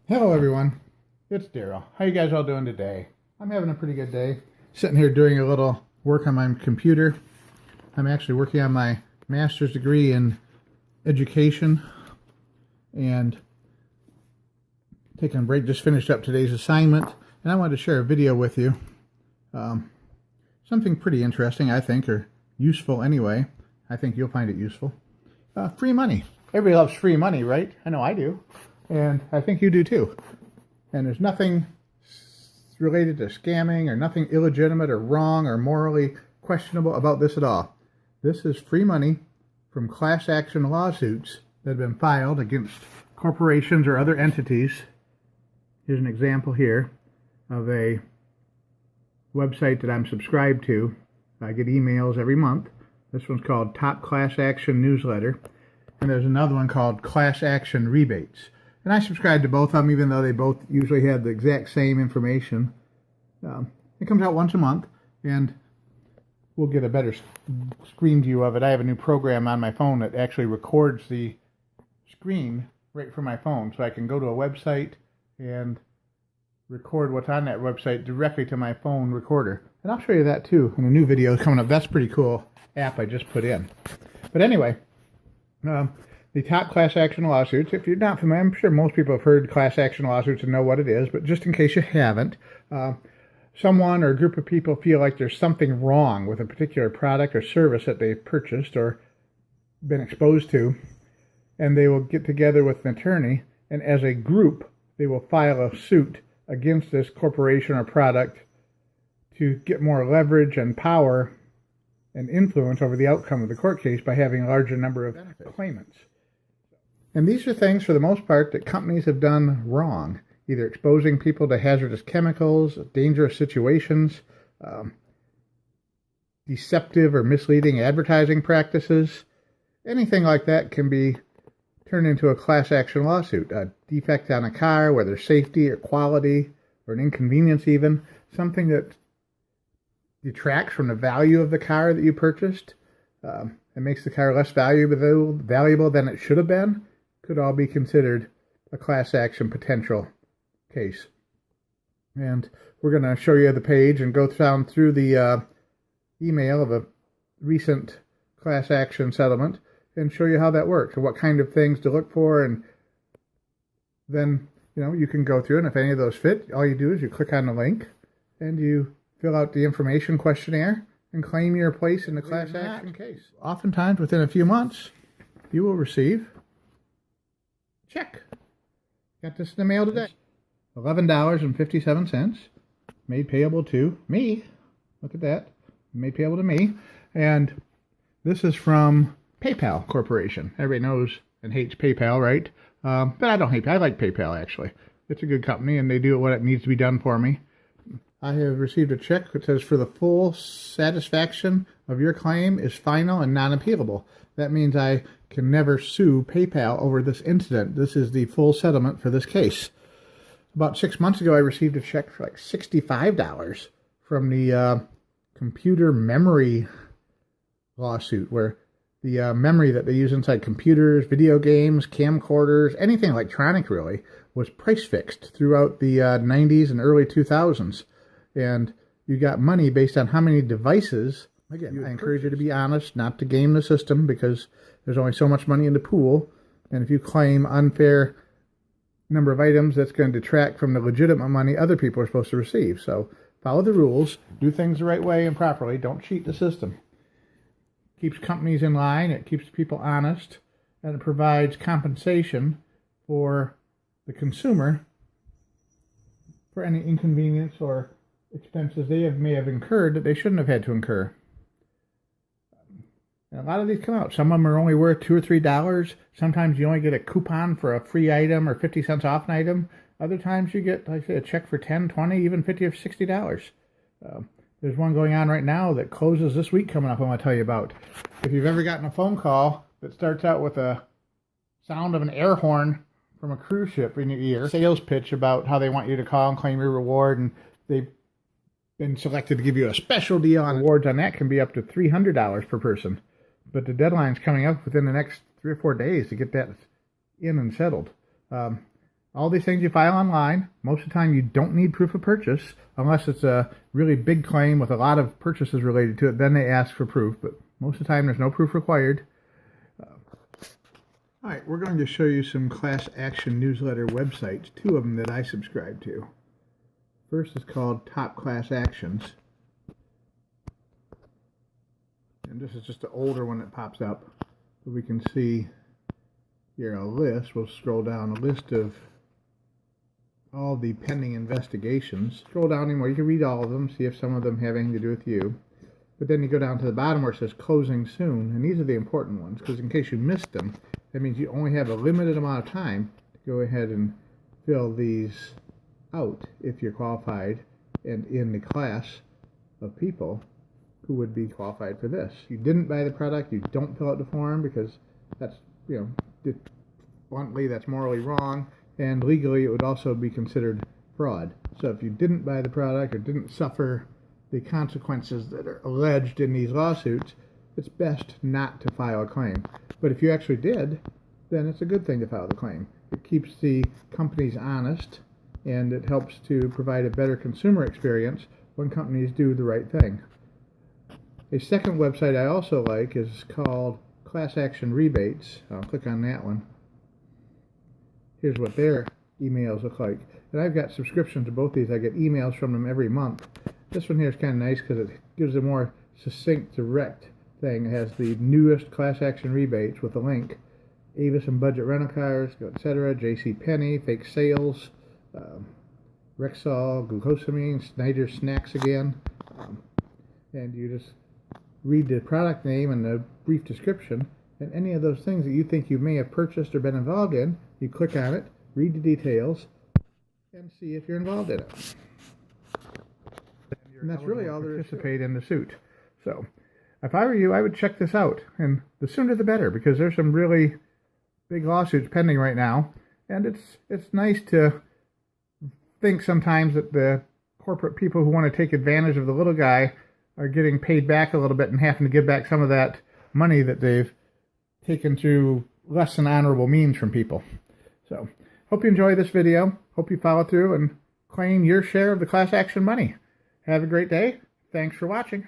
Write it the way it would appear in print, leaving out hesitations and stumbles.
Hello everyone, it's Daryl. How you guys all doing today? I'm having a pretty good day. Sitting here doing a little work on my computer. I'm actually working on my master's degree in education and taking a break. Just finished up today's assignment and I wanted to share a video with you. Something pretty interesting, I think, or useful anyway. I think you'll find it useful. Free money. Everybody loves free money, right? I know I do. And I think you do too. And there's nothing related to scamming or nothing illegitimate or wrong or morally questionable about this at all. This is free money from class action lawsuits that have been filed against corporations or other entities. Here's an example here of a website that I'm subscribed to. I get emails every month. This one's called Top Class Action Newsletter. And there's another one called Class Action Rebates. And I subscribe to both of them, even though they both usually have the exact same information. It comes out once a month, and we'll get a better screen view of it. I have a new program on my phone that actually records the screen right from my phone, so I can go to a website and record what's on that website directly to my phone recorder. And I'll show you that too in a new video coming up. That's a pretty cool app I just put in. But anyway, the top class action lawsuits, if you're not familiar, I'm sure most people have heard class action lawsuits and know what it is, but just in case you haven't, someone or a group of people feel like there's something wrong with a particular product or service that they've purchased or been exposed to, and they will get together with an attorney, and as a group, they will file a suit against this corporation or product to get more leverage and power and influence over the outcome of the court case by having a larger number of claimants. And these are things, for the most part, that companies have done wrong, either exposing people to hazardous chemicals, dangerous situations, deceptive or misleading advertising practices. Anything like that can be turned into a class action lawsuit. A defect on a car, whether safety or quality or an inconvenience even, something that detracts from the value of the car that you purchased, and makes the car less valuable than it should have been, could all be considered a class action potential case. And we're going to show you the page and go down through the email of a recent class action settlement and show you how that works and what kind of things to look for. And then, you can go through, and if any of those fit, all you do is you click on the link and you fill out the information questionnaire and claim your place in the class action case. Oftentimes, within a few months, you will receive a check. Got this in the mail today. $11.57, made payable to me. Look at that. Made payable to me. And this is from PayPal Corporation. Everybody knows and hates PayPal, right? But I don't hate PayPal. I like PayPal, actually. It's a good company, and they do what it needs to be done for me. I have received a check that says, for the full satisfaction of your claim is final and non-appealable. That means I can never sue PayPal over this incident. This is the full settlement for this case. About 6 months ago, I received a check for like $65 from the computer memory lawsuit, where the memory that they use inside computers, video games, camcorders, anything electronic really, was price fixed throughout the 90s and early 2000s. And you got money based on how many devices. Again, I encourage you to be honest, not to game the system, because there's only so much money in the pool. And if you claim unfair number of items, that's going to detract from the legitimate money other people are supposed to receive. So follow the rules, do things the right way and properly, don't cheat the system. Keeps companies in line, it keeps people honest, and it provides compensation for the consumer for any inconvenience or expenses they may have incurred that they shouldn't have had to incur. And a lot of these come out. Some of them are only worth $2 or $3. Sometimes you only get a coupon for a free item or 50 cents off an item. Other times you get, like I say, a check for $10, $20, even $50 or $60. There's one going on right now that closes this week coming up I want to tell you about. If you've ever gotten a phone call that starts out with a sound of an air horn from a cruise ship in your ear, sales pitch about how they want you to call and claim your reward, and they've been selected to give you a special deal on rewards on that, can be up to $300 per person. But the deadline's coming up within the next 3 or 4 days to get that in and settled. All these things you file online. Most of the time you don't need proof of purchase unless it's a really big claim with a lot of purchases related to it. Then they ask for proof, but most of the time there's no proof required. All right, we're going to show you some class action newsletter websites, 2 of them that I subscribe to. First is called Top Class Actions. And this is just an older one that pops up. But we can see here a list. We'll scroll down a list of all the pending investigations. Scroll down anymore. You can read all of them, see if some of them have anything to do with you. But then you go down to the bottom where it says closing soon, and these are the important ones, because in case you missed them, that means you only have a limited amount of time to go ahead and fill these out if you're qualified and in the class of people who would be qualified for this. You didn't buy the product, you don't fill out the form, because that's, bluntly, that's morally wrong, and legally it would also be considered fraud. So if you didn't buy the product or didn't suffer the consequences that are alleged in these lawsuits, it's best not to file a claim. But if you actually did, then it's a good thing to file the claim. It keeps the companies honest, and it helps to provide a better consumer experience when companies do the right thing. A second website I also like is called Class Action Rebates. I'll click on that one. Here's what their emails look like. And I've got subscriptions to both these. I get emails from them every month. This one here is kind of nice because it gives a more succinct, direct thing. It has the newest class action rebates with a link. Avis and Budget Rental Cars, etc. JCPenney, Fake Sales, Rexall, Glucosamine, Snyder Snacks again. And you just read the product name and the brief description, and any of those things that you think you may have purchased or been involved in, you click on it, read the details, and see if you're involved in it. And that's really all there is to participate in the suit. So, if I were you, I would check this out, and the sooner the better, because there's some really big lawsuits pending right now, and it's nice to think sometimes that the corporate people who want to take advantage of the little guy are getting paid back a little bit and having to give back some of that money that they've taken through less than honorable means from people. So, hope you enjoy this video. Hope you follow through and claim your share of the class action money. Have a great day. Thanks for watching.